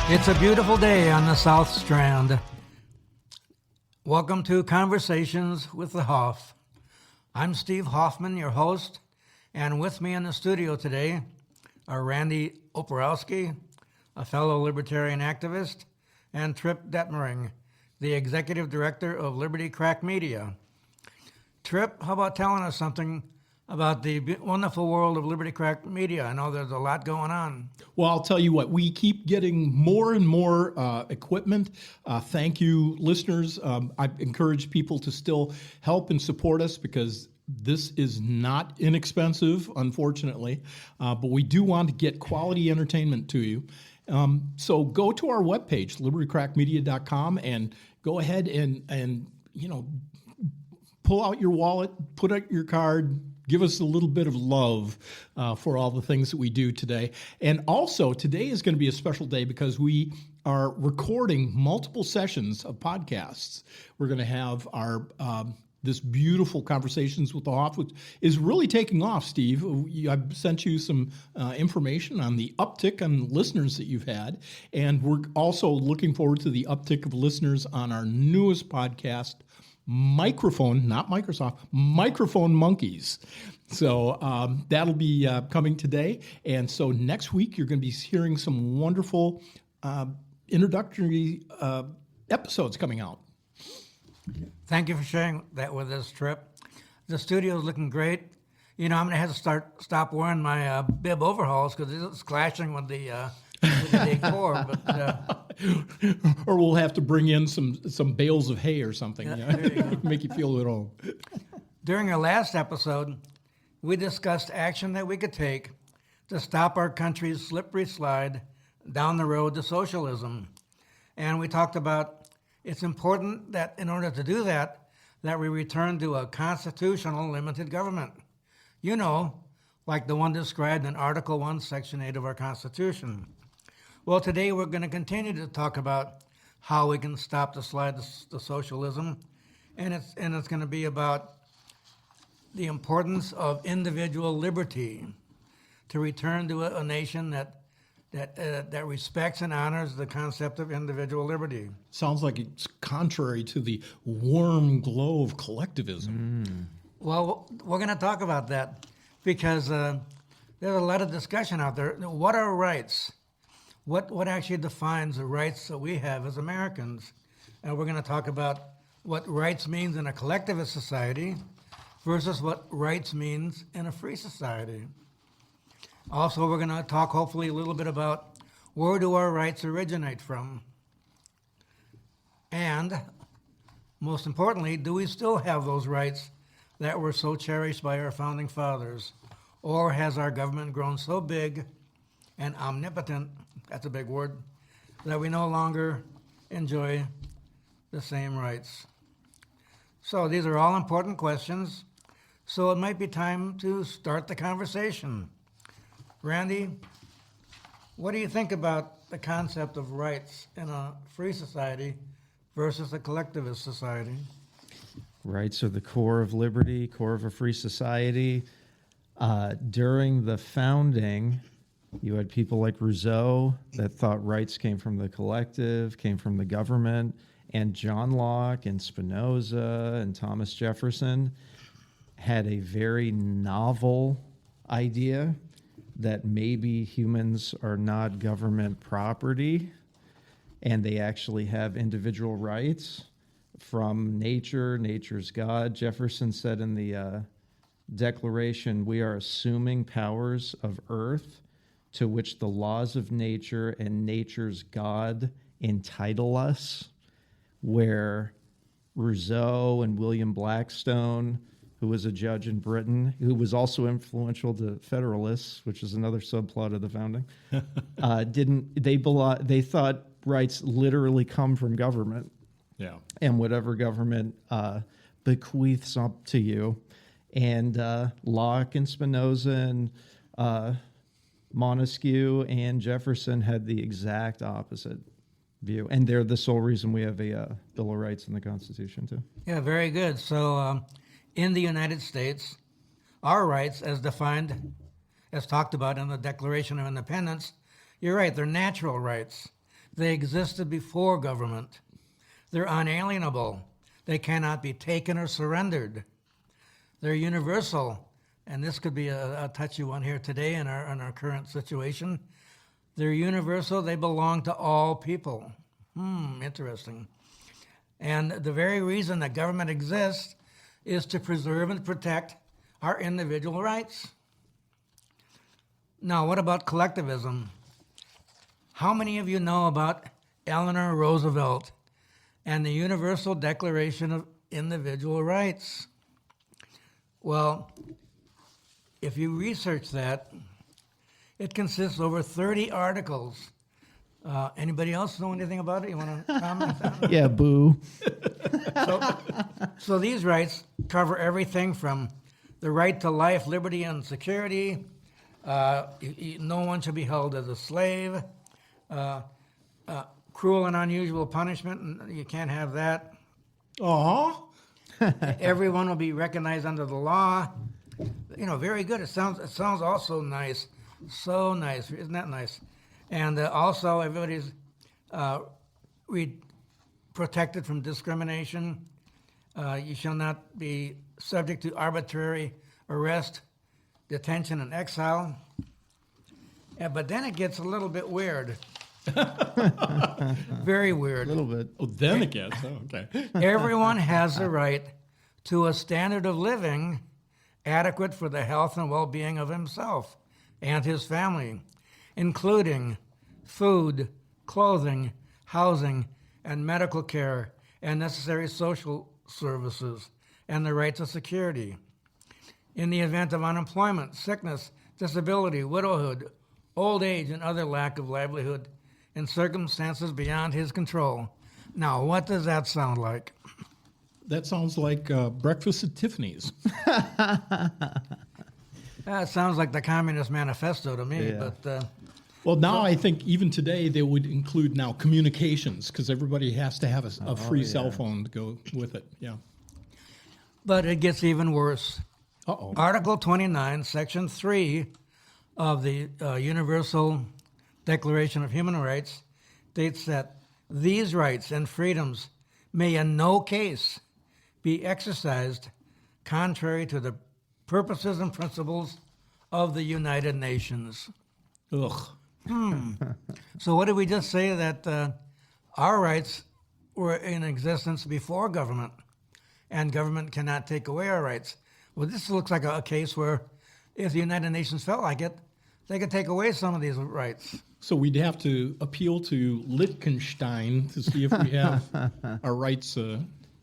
It's a beautiful day on the South Strand. Welcome to Conversations with the Hoff. I'm Steve Hoffman, your host, and with me in the studio today are Randy Oporowski, a fellow libertarian activist, and Trip Detmering, the executive director of Liberty Crack Media. Trip, how about telling us something about the wonderful world of Liberty Crack Media? I know there's a lot going on. Well, I'll tell you what, we keep getting more and more equipment. Thank you, listeners. I encourage people to still help and support us because this is not inexpensive, unfortunately, but we do want to get quality entertainment to you. So go to our webpage, libertycrackmedia.com, and go ahead and pull out your wallet, put out your card, give us a little bit of love for all the things that we do today. And also, today is going to be a special day because we are recording multiple sessions of podcasts. We're going to have our this beautiful Conversations with the Hoff, which is really taking off, Steve. I've sent you some information on the uptick on listeners that you've had. And we're also looking forward to the uptick of listeners on our newest podcast, Microphone, not Microsoft, Microphone Monkeys. So that'll be coming today. And so next week, you're going to be hearing some wonderful introductory episodes coming out. Thank you for sharing that with us, Trip. The studio is looking great. You know, I'm going to have to stop wearing my bib overalls because it's clashing with the decor. But or we'll have to bring in some bales of hay or something. There you go. Make you feel at home. During our last episode, we discussed action that we could take to stop our country's slippery slide down the road to socialism. And we talked about it's important that in order to do that we return to a constitutional limited government. You know, like the one described in Article 1, Section 8 of our Constitution. Well, today we're going to continue to talk about how we can stop the slide to socialism, and it's going to be about the importance of individual liberty to return to a nation that respects and honors the concept of individual liberty. Sounds like it's contrary to the warm glow of collectivism. Well, we're going to talk about that because there's a lot of discussion out there. What are rights? What actually defines the rights that we have as Americans? And we're going to talk about what rights means in a collectivist society versus what rights means in a free society. Also, we're going to talk hopefully a little bit about where do our rights originate from? And most importantly, do we still have those rights that were so cherished by our founding fathers? Or has our government grown so big and omnipotent, that's a big word, that we no longer enjoy the same rights? So these are all important questions. So it might be time to start the conversation. Randy, what do you think about the concept of rights in a free society versus a collectivist society? Rights are the core of liberty, core of a free society. During the founding, you had people like Rousseau that thought rights came from the collective, came from the government, and John Locke and Spinoza and Thomas Jefferson had a very novel idea that maybe humans are not government property and they actually have individual rights from nature. Nature's God. Jefferson said in the Declaration, we are assuming powers of earth to which the laws of nature and nature's God entitle us, where Rousseau and William Blackstone, who was a judge in Britain, who was also influential to Federalists, which is another subplot of the founding, they thought rights literally come from government. Yeah. And whatever government bequeaths up to you. And Locke and Spinoza and Montesquieu and Jefferson had the exact opposite view. And they're the sole reason we have a Bill of Rights in the Constitution, too. Yeah, very good. So in the United States, our rights as defined, as talked about in the Declaration of Independence, you're right, they're natural rights. They existed before government. They're unalienable. They cannot be taken or surrendered. They're universal, and this could be a touchy one here today in our current situation. They're universal. They belong to all people. Interesting. And the very reason that government exists is to preserve and protect our individual rights. Now, what about collectivism? How many of you know about Eleanor Roosevelt and the Universal Declaration of Individual Rights? Well, if you research that, it consists of over 30 articles. Anybody else know anything about it? You want to comment on it? Yeah, boo. So these rights cover everything from the right to life, liberty, and security. No one should be held as a slave. Cruel and unusual punishment, you can't have that. Everyone will be recognized under the law. Very good. It sounds also nice. So nice. Isn't that nice? And also everybody's protected from discrimination. You shall not be subject to arbitrary arrest, detention, and exile. But then it gets a little bit weird. Very weird. A little bit. Oh, then it gets. Okay. Everyone has the right to a standard of living adequate for the health and well-being of himself and his family, including food, clothing, housing, and medical care, and necessary social services, and the right to security. In the event of unemployment, sickness, disability, widowhood, old age, and other lack of livelihood in circumstances beyond his control. Now, what does that sound like? That sounds like breakfast at Tiffany's. That sounds like the Communist Manifesto to me, Yeah. but Well, now I think even today they would include now communications because everybody has to have a free cell phone to go with it. Yeah. but it gets even worse. Uh-oh. Article 29, Section 3 of the Universal Declaration of Human Rights states that these rights and freedoms may in no case be exercised contrary to the purposes and principles of the United Nations. Ugh. So what did we just say? That our rights were in existence before government, and government cannot take away our rights. Well, this looks like a case where if the United Nations felt like it, they could take away some of these rights. So we'd have to appeal to Liechtenstein to see if we have our rights.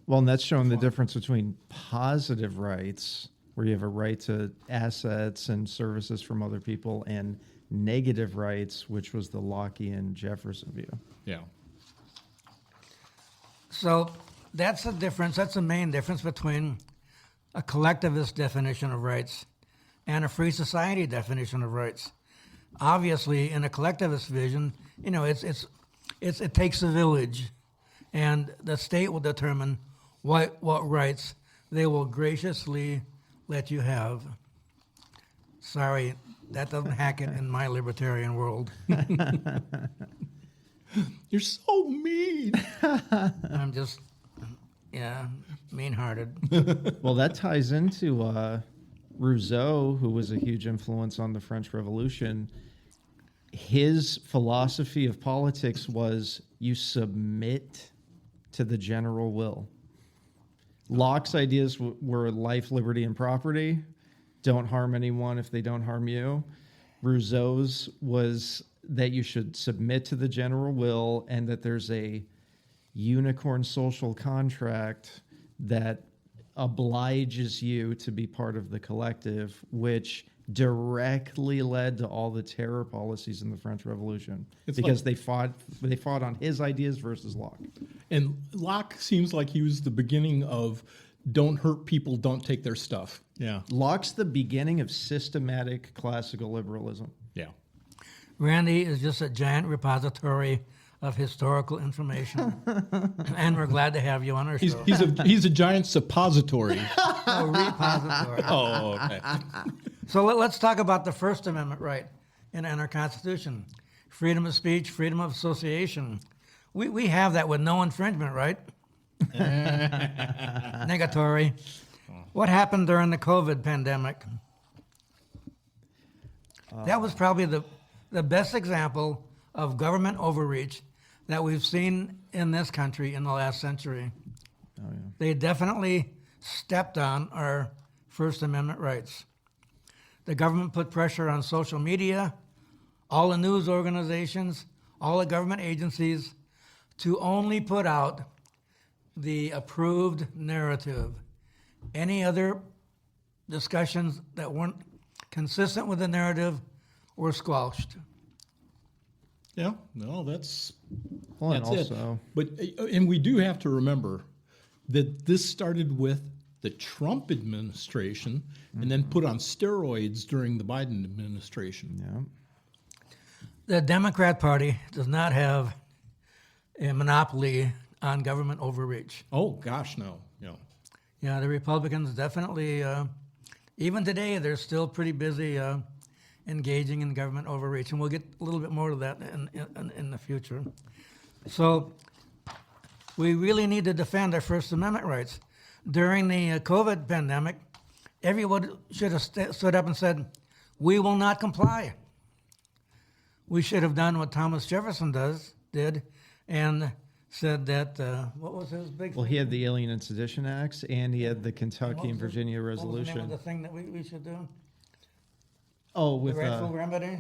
Well, and that's showing the difference between positive rights, where you have a right to assets and services from other people, and negative rights, which was the Lockean Jefferson view. Yeah. So that's the difference. That's the main difference between a collectivist definition of rights and a free society definition of rights. Obviously, in a collectivist vision, it takes a village, and the state will determine what rights they will graciously let you have. Sorry, that doesn't hack it in my libertarian world. You're so mean. I'm just, mean-hearted. Well, that ties into Rousseau, who was a huge influence on the French Revolution. His philosophy of politics was you submit to the general will. Locke's ideas were life, liberty, and property. Don't harm anyone if they don't harm you. Rousseau's was that you should submit to the general will, and that there's a unicorn social contract that obliges you to be part of the collective, which directly led to all the terror policies in the French Revolution, because they fought on his ideas versus Locke. And Locke seems like he was the beginning of don't hurt people, don't take their stuff. Yeah. Locke's the beginning of systematic classical liberalism. Yeah. Randy is just a giant repository of historical information, and we're glad to have you on our show. He's a giant suppository. A repository. Oh, okay. So let's talk about the First Amendment right in our Constitution. freedom of speech, freedom of association. We have that with no infringement, right? Negatory. What happened during the COVID pandemic? That was probably the best example of government overreach that we've seen in this country in the last century. Oh, yeah. They definitely stepped on our First Amendment rights. The government put pressure on social media, all the news organizations, all the government agencies to only put out the approved narrative. Any other discussions that weren't consistent with the narrative were squelched. Yeah, no, that's Well, and it. also, But and we do have to remember that this started with the Trump administration and then put on steroids during the Biden administration. yeah. The Democrat Party does not have a monopoly on government overreach. Oh gosh, no. Yeah, the Republicans definitely, even today, they're still pretty busy engaging in government overreach, and we'll get a little bit more to that in the future. So we really need to defend our First Amendment rights. During the COVID pandemic, everyone should have stood up and said, "We will not comply." We should have done what Thomas Jefferson did, and said that, what was his big Well, thing? he had the Alien and Sedition Acts, and he had the Kentucky What and was the- Virginia What was the name Resolution. of the thing that we should do? Oh, The with rightful remedy?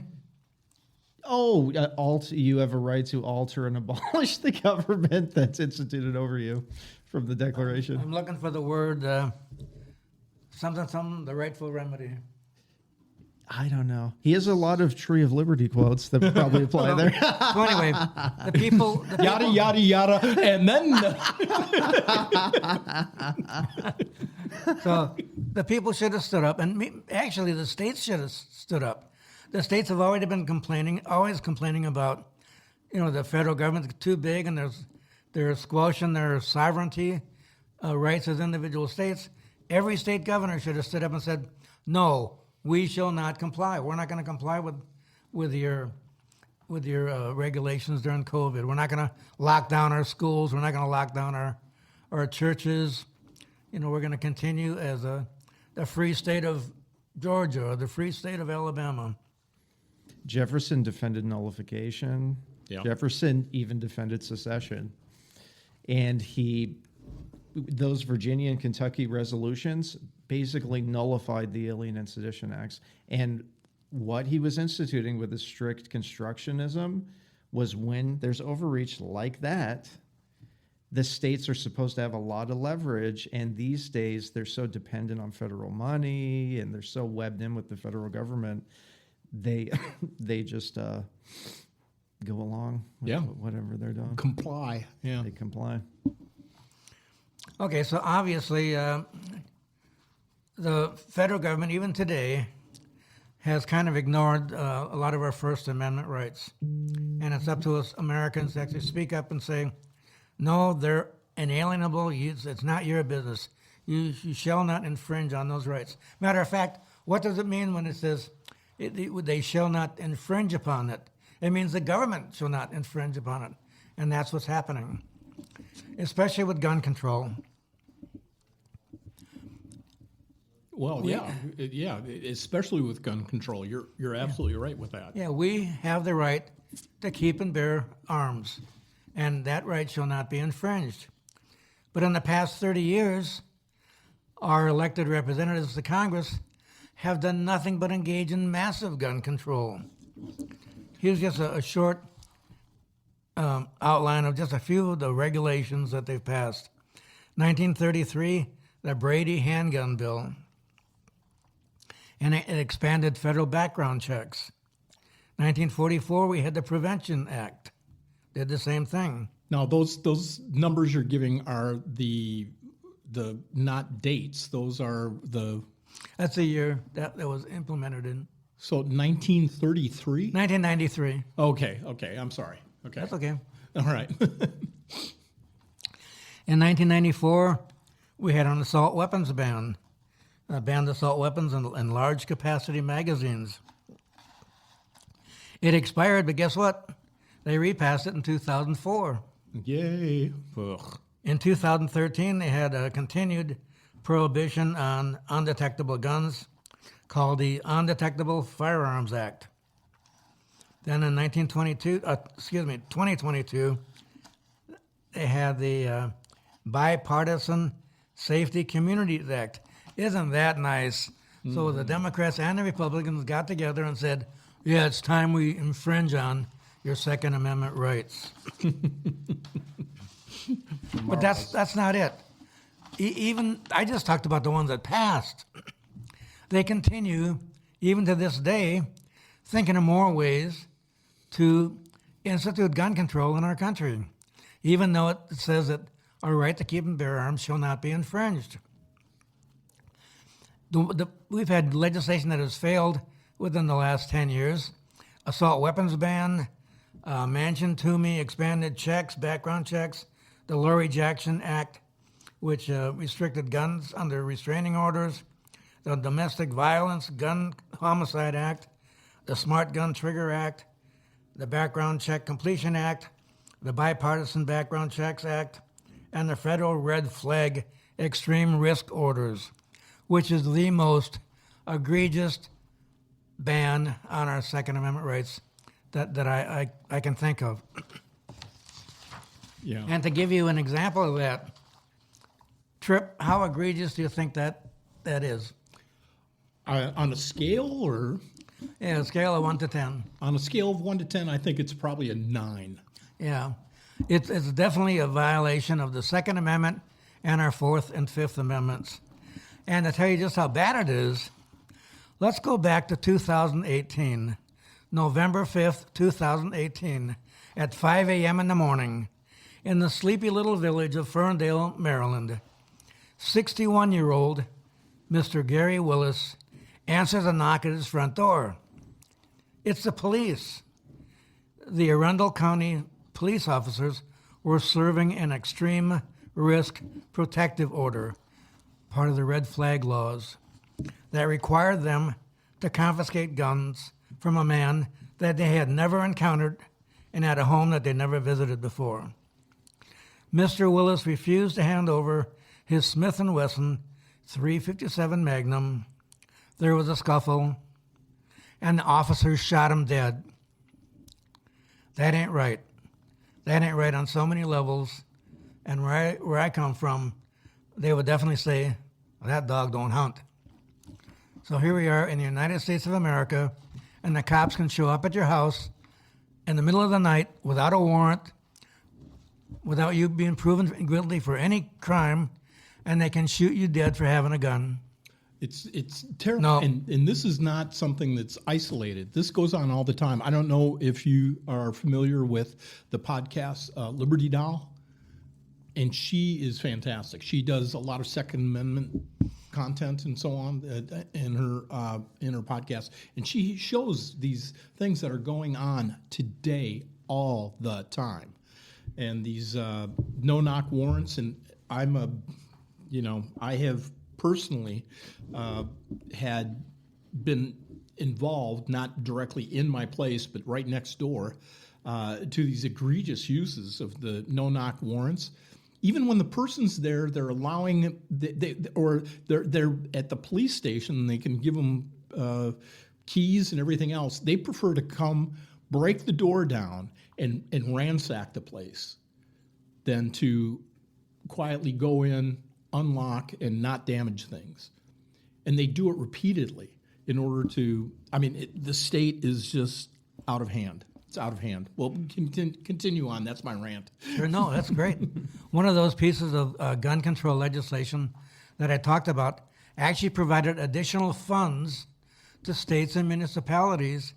you have a right to alter and abolish the government that's instituted over you, from the Declaration. I'm looking for the word, something, the rightful remedy. I don't know. He has a lot of Tree of Liberty quotes that probably apply there. So anyway, the people, Yada yada yada, and then so the people should have stood up, and actually the states should have stood up. The states have already been always complaining about, the federal government's too big, and they're squashing their sovereignty rights as individual states. Every state governor should have stood up and said, "No, we shall not comply. We're not going to comply with your regulations during COVID. We're not going to lock down our schools. We're not going to lock down our churches. We're going to continue as the free state of Georgia or the free state of Alabama." Jefferson defended nullification. Yeah. Jefferson even defended secession. And those Virginia and Kentucky resolutions basically nullified the Alien and Sedition Acts. And what he was instituting with the strict constructionism was, when there's overreach like that, the states are supposed to have a lot of leverage. And these days, they're so dependent on federal money, and they're so webbed in with the federal government. They just go along with whatever they're doing. comply. Yeah. They comply. Okay, so obviously the federal government, even today, has kind of ignored a lot of our First Amendment rights. And it's up to us Americans to actually speak up and say, "No, they're inalienable. It's not your business. You shall not infringe on those rights." Matter of fact, what does it mean when it says they shall not infringe upon it? It means the government shall not infringe upon it. And that's what's happening, especially with gun control. Well, yeah, especially with gun control. You're absolutely right with that. Yeah, we have the right to keep and bear arms, and that right shall not be infringed. But in the past 30 years, our elected representatives to Congress have done nothing but engage in massive gun control. Here's just a short outline of just a few of the regulations that they've passed. 1933, the Brady Handgun Bill, and it expanded federal background checks. 1944, we had the Prevention Act, did the same thing. Now those numbers you're giving are the not dates. Those are the That's the year that was implemented in. so 1933. 1993. Okay. I'm sorry. Okay. That's okay. All right. In 1994, we had an assault weapons ban. Banned assault weapons and large capacity magazines. It expired, but guess what? They repassed it in 2004. Yay. Ugh. In 2013, they had a continued prohibition on undetectable guns called the Undetectable Firearms Act. Then in 2022, they had the Bipartisan Safety Communities Act. Isn't that nice? So the Democrats and the Republicans got together and said, yeah, it's time we infringe on your Second Amendment rights. But that's not it. Even I just talked about the ones that passed. They continue, even to this day, thinking of more ways to institute gun control in our country, even though it says that our right to keep and bear arms shall not be infringed. We've had legislation that has failed within the last 10 years. Assault weapons ban, Manchin Toomey expanded checks, background checks, the Lori Jackson Act, which restricted guns under restraining orders, the Domestic Violence Gun Homicide Act, the Smart Gun Trigger Act, the Background Check Completion Act, the Bipartisan Background Checks Act, and the Federal Red Flag Extreme Risk Orders, which is the most egregious ban on our Second Amendment rights that I can think of. Yeah. And to give you an example of that, Tripp, how egregious do you think that is? On a scale or? Yeah, a scale of 1 to 10. On a scale of 1 to 10, I think it's probably a 9. Yeah, it's definitely a violation of the Second Amendment and our Fourth and Fifth Amendments. And to tell you just how bad it is, let's go back to 2018, November 5th, 2018, at 5 a.m. in the morning, in the sleepy little village of Ferndale, Maryland. 61-year-old Mr. Gary Willis answers a knock at his front door. It's the police. The Arundel County police officers were serving an extreme risk protective order, part of the red flag laws, that required them to confiscate guns from a man that they had never encountered and at a home that they never visited before. Mr. Willis refused to hand over his Smith & Wesson .357 Magnum. There was a scuffle, and the officers shot him dead. That ain't right. That ain't right on so many levels. And where I come from, they would definitely say, that dog don't hunt. So here we are in the United States of America, and the cops can show up at your house in the middle of the night without a warrant, without you being proven guilty for any crime, and they can shoot you dead for having a gun. It's terrible. No. And this is not something that's isolated. This goes on all the time. I don't know if you are familiar with the podcast Liberty Doll, and she is fantastic. She does a lot of Second Amendment content and so on in her podcast, and she shows these things that are going on today all the time, and these no-knock warrants. And I have personally had been involved, not directly in my place, but right next door, to these egregious uses of the no-knock warrants. Even when the person's there, they're allowing they're at the police station and they can give them keys and everything else. They prefer to come break the door down and ransack the place than to quietly go in, unlock, and not damage things. And they do it repeatedly in order to, the state is just out of hand. It's out of hand. Well, continue on. That's my rant. Sure, no, that's great. One of those pieces of gun control legislation that I talked about actually provided additional funds to states and municipalities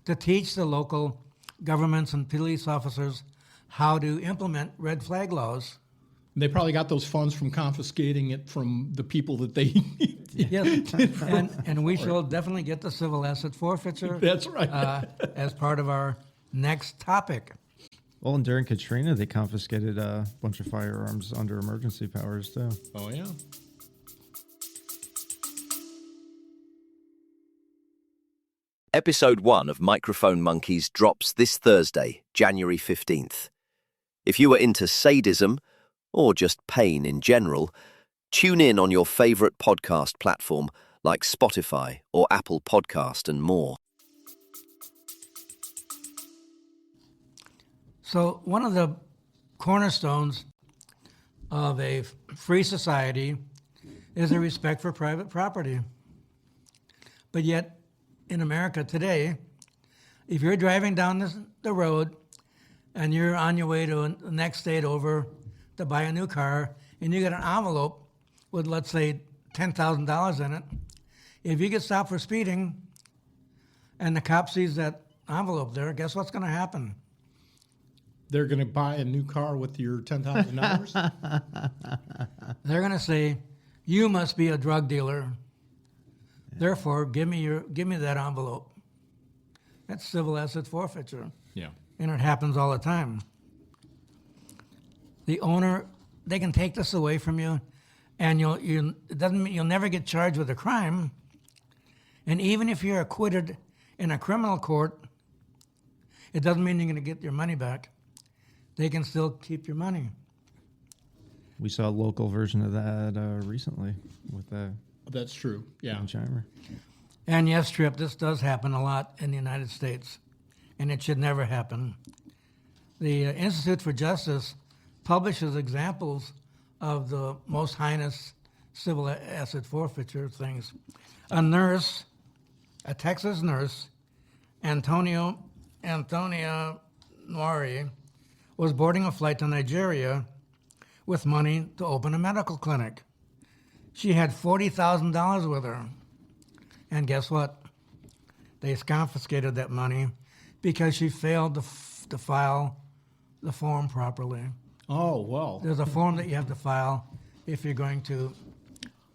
to teach the local governments and police officers how to implement red flag laws. They probably got those funds from confiscating it from the people that they Yes, and we shall definitely get the civil asset forfeiture. That's right. As part of our next topic. Well, and during Katrina, they confiscated a bunch of firearms under emergency powers, too. Oh, yeah. Episode 1 of Microphone Monkeys drops this Thursday, January 15th. If you are into sadism, or just pain in general, tune in on your favorite podcast platform like Spotify or Apple Podcast and more. So one of the cornerstones of a free society is a respect for private property. But yet, in America today, if you're driving down the road and you're on your way to the next state over to buy a new car, and you get an envelope with, let's say, $10,000 in it, if you get stopped for speeding and the cop sees that envelope there, guess what's going to happen? They're going to buy a new car with your $10,000? They're going to say, you must be a drug dealer. Therefore, give me that envelope. That's civil asset forfeiture. Yeah. And it happens all the time. The owner, they can take this away from you, and it doesn't mean you'll never get charged with a crime. And even if you're acquitted in a criminal court, it doesn't mean you're going to get your money back. They can still keep your money. We saw a local version of that recently with the That's true. Yeah. Chimer. And yes, Trip, this does happen a lot in the United States, and it should never happen. The Institute for Justice publishes examples of the most heinous civil asset forfeiture things. A Texas nurse, Antonia Noiri, was boarding a flight to Nigeria with money to open a medical clinic. She had $40,000 with her. And guess what? They confiscated that money because she failed to file the form properly. Oh, well. There's a form that you have to file if you're going to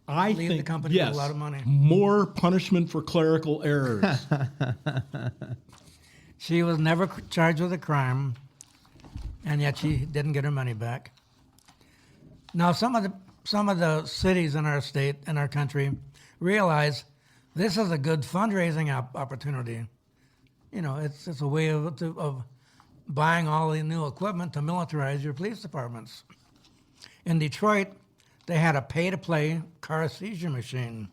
I leave think, the company yes, with a lot of money. More punishment for clerical errors. She was never charged with a crime, and yet she didn't get her money back. Now, some of the cities in our state, in our country, realize this is a good fundraising opportunity. You know, it's a way of buying all the new equipment to militarize your police departments. In Detroit, they had a pay-to-play car seizure machine,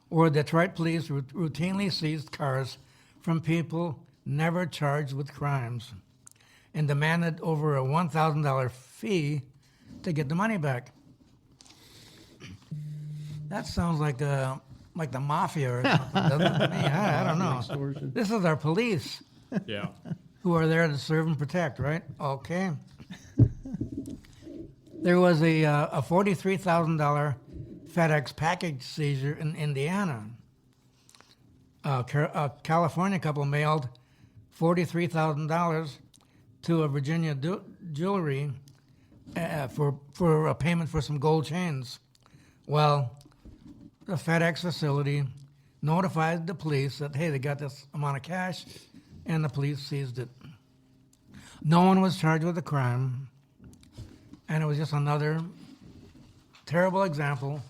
where Detroit police routinely seized cars from people never charged with crimes and demanded over a $1,000 fee to get the money back. That sounds like the mafia or something, doesn't it? To me? I don't know. This is our police Yeah. who are there to serve and protect, right? Okay. There was a $43,000 FedEx package seizure in Indiana. A California couple mailed $43,000 to a Virginia jewelry for a payment for some gold chains. Well, the FedEx facility notified the police that, hey, they got this amount of cash, and the police seized it. No one was charged with a crime, and it was just another terrible example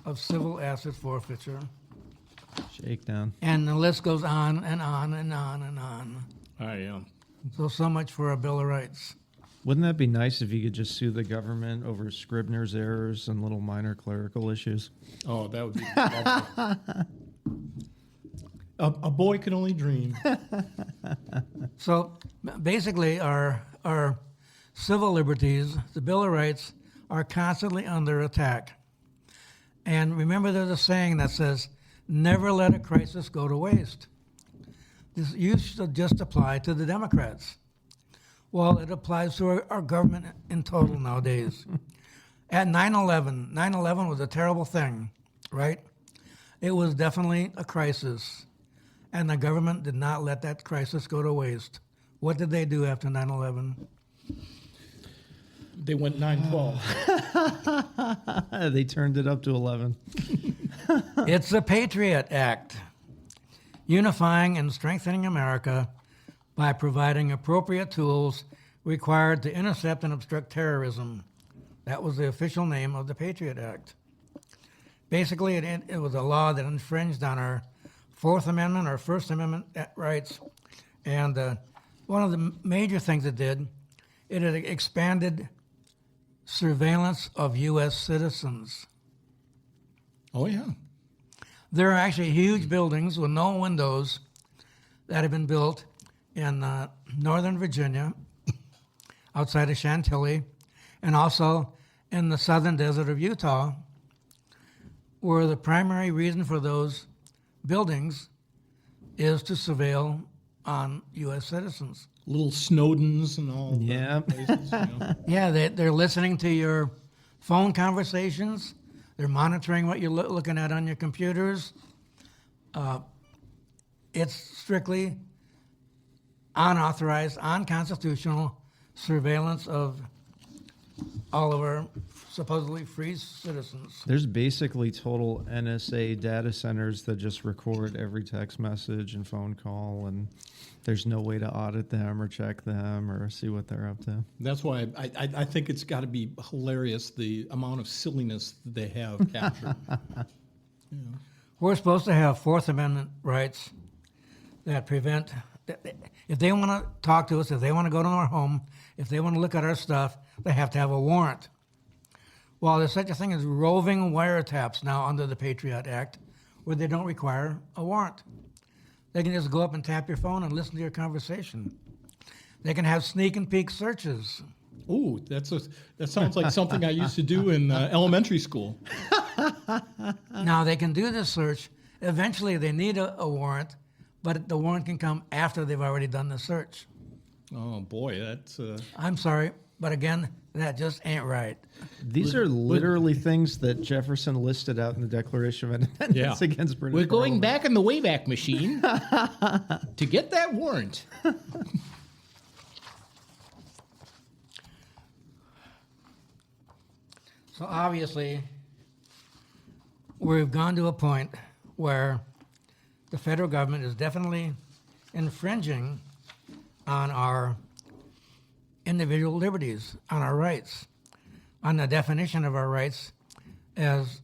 of civil asset forfeiture. Shakedown. And the list goes on and on and on and on. I am. So much for a Bill of Rights. Wouldn't that be nice if you could just sue the government over Scribner's errors and little minor clerical issues? Oh, that would be lovely. A boy can only dream. So basically, our civil liberties, the Bill of Rights, are constantly under attack. And remember, there's a saying that says, never let a crisis go to waste. This used to just apply to the Democrats. Well, it applies to our government in total nowadays. At 9/11 was a terrible thing, right? It was definitely a crisis, and the government did not let that crisis go to waste. What did they do after 9/11? They went 9/12. They turned it up to 11. It's the Patriot Act, unifying and strengthening America by providing appropriate tools required to intercept and obstruct terrorism. That was the official name of the Patriot Act. Basically, it was a law that infringed on our Fourth Amendment or First Amendment rights. And one of the major things it did, it had expanded surveillance of U.S. citizens. Oh, yeah. There are actually huge buildings with no windows that have been built in Northern Virginia, outside of Chantilly, and also in the southern desert of Utah, where the primary reason for those buildings is to surveil on U.S. citizens. Little Snowdens and all. Yeah. Places, you know. Yeah, they're listening to your phone conversations. They're monitoring what you're looking at on your computers. It's strictly unauthorized, unconstitutional surveillance of all of our supposedly free citizens. There's basically total NSA data centers that just record every text message and phone call, and there's no way to audit them or check them or see what they're up to. That's why I think it's got to be hilarious, the amount of silliness that they have captured. We're supposed to have Fourth Amendment rights that prevent, if they want to talk to us, if they want to go to our home, if they want to look at our stuff, they have to have a warrant. Well, there's such a thing as roving wiretaps now under the Patriot Act, where they don't require a warrant. They can just go up and tap your phone and listen to your conversation. They can have sneak and peek searches. Ooh, that sounds like something I used to do in elementary school. Now, they can do this search. Eventually, they need a warrant, but the warrant can come after they've already done the search. Oh, boy, that's... I'm sorry, but again, that just ain't right. These are literally things that Jefferson listed out in the Declaration of Independence against British We're going Parliament. back in the Wayback Machine to get that warrant. So obviously, we've gone to a point where the federal government is definitely infringing on our individual liberties, on our rights, on the definition of our rights as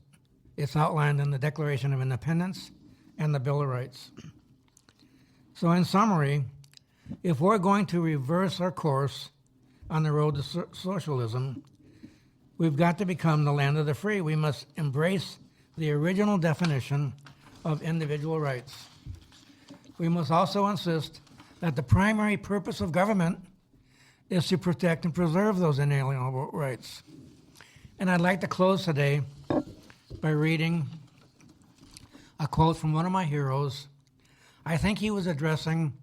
it's outlined in the Declaration of Independence and the Bill of Rights. So in summary, if we're going to reverse our course on the road to socialism, we've got to become the land of the free. We must embrace the original definition of individual rights. We must also insist that the primary purpose of government is to protect and preserve those inalienable rights. And I'd like to close today by reading a quote from one of my heroes. I think he was addressing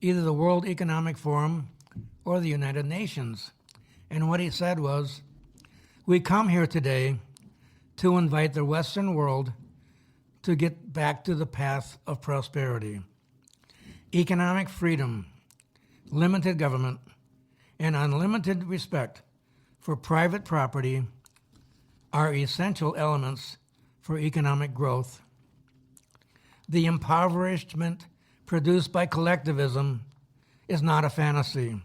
either the World Economic Forum or the United Nations. And what he said was, "We come here today to invite the Western world to get back to the path of prosperity. Economic freedom, limited government, and unlimited respect for private property are essential elements for economic growth. The impoverishment produced by collectivism is not a fantasy,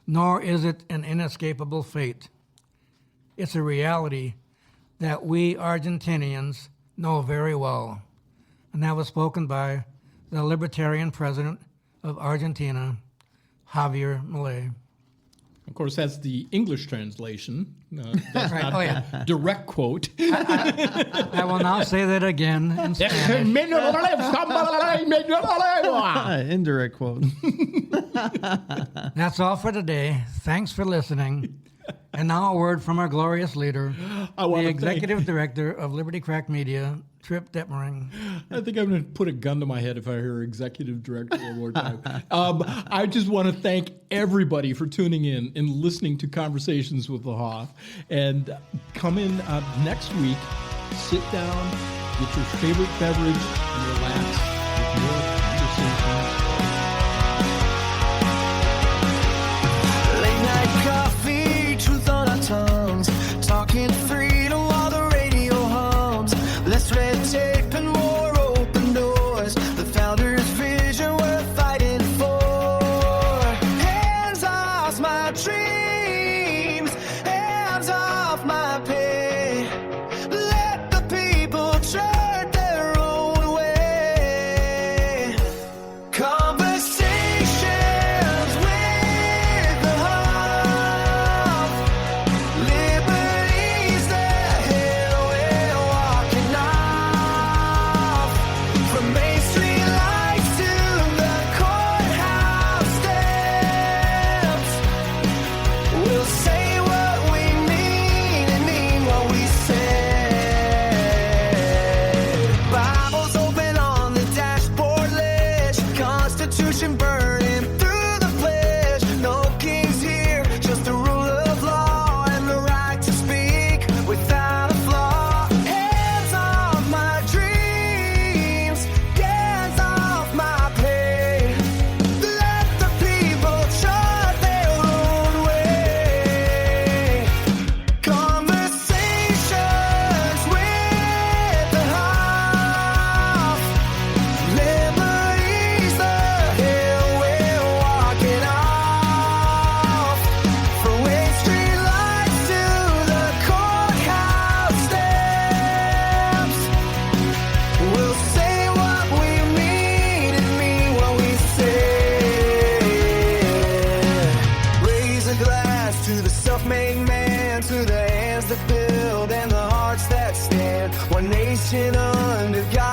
nor is it an inescapable fate. It's a reality that we Argentinians know very well." And that was spoken by the libertarian president of Argentina, Javier Milei. Of course, that's the English translation. That's Right. not Oh, yeah. the direct quote. I will now say that again in Spanish. Indirect quote. That's all for today. Thanks for listening. And now a word from our glorious leader, I wanna the thank- executive director of Liberty Crack Media, Trip Detmering. I think I'm going to put a gun to my head if I hear executive director one more time. I just want to thank everybody for tuning in and listening to Conversations with the Hoff. And come in next week, sit down, get your favorite beverage, and relax with more conversations. Late night coffee, truth on our tongues, talking freedom while the radio hums. Less red tape and more open doors. The founder's vision we're fighting for. Hands off my dreams, hands off my pain. Let the people chart their own way. under God.